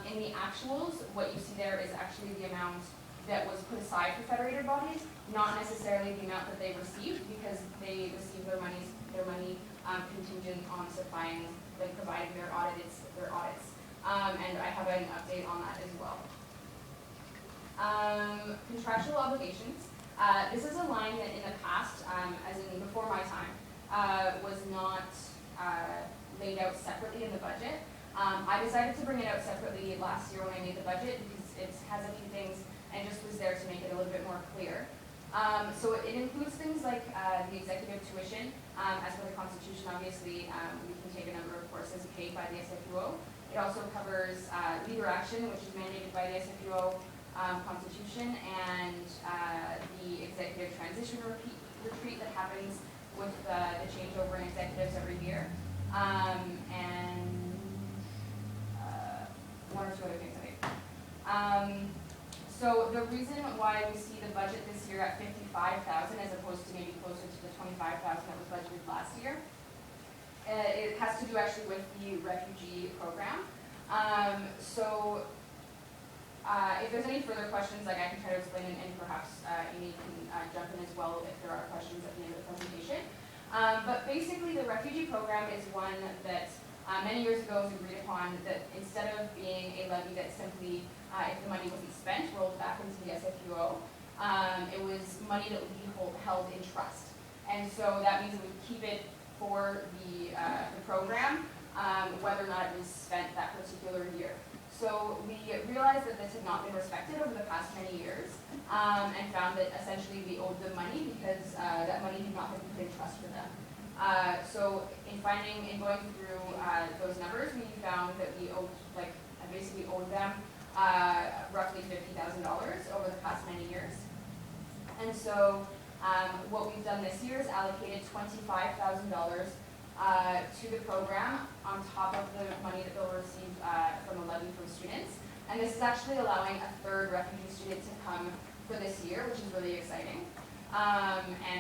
In the actuals, what you see there is actually the amount that was put aside for federated bodies, not necessarily the amount that they received, because they received their money contingent on supplying, like providing their audits. And I have an update on that as well. Contractual obligations. This is a line that in the past, as in before my time, was not laid out separately in the budget. I decided to bring it out separately last year when I made the budget because it has a few things and just was there to make it a little bit more clear. So it includes things like the executive tuition. As per the Constitution, obviously, we can take a number of courses paid by the SFUO. It also covers leader action, which is mandated by the SFUO Constitution, and the executive transition retreat that happens with the changeover in executives every year. And one or two other things, I think. So the reason why we see the budget this year at $55,000 as opposed to maybe closer to the $25,000 that was budgeted last year, it has to do actually with the refugee program. If there's any further questions, like I can try to explain, and perhaps Amy can jump in as well if there are questions at the end of the presentation. But basically, the refugee program is one that many years ago was agreed upon that instead of being a levy that simply, if the money wasn't spent, rolled back into the SFUO, it was money that would be held in trust. And so that means it would keep it for the program, whether or not it was spent that particular year. So we realized that this had not been respected over the past many years, and found that essentially we owed them money because that money did not have been put in trust for them. So in going through those numbers, we found that we owed, I basically owed them roughly $50,000 over the past many years. And so what we've done this year is allocated $25,000 to the program on top of the money that they'll receive from a levy from students. And this is actually allowing a third refugee student to come for this year, which is really exciting. And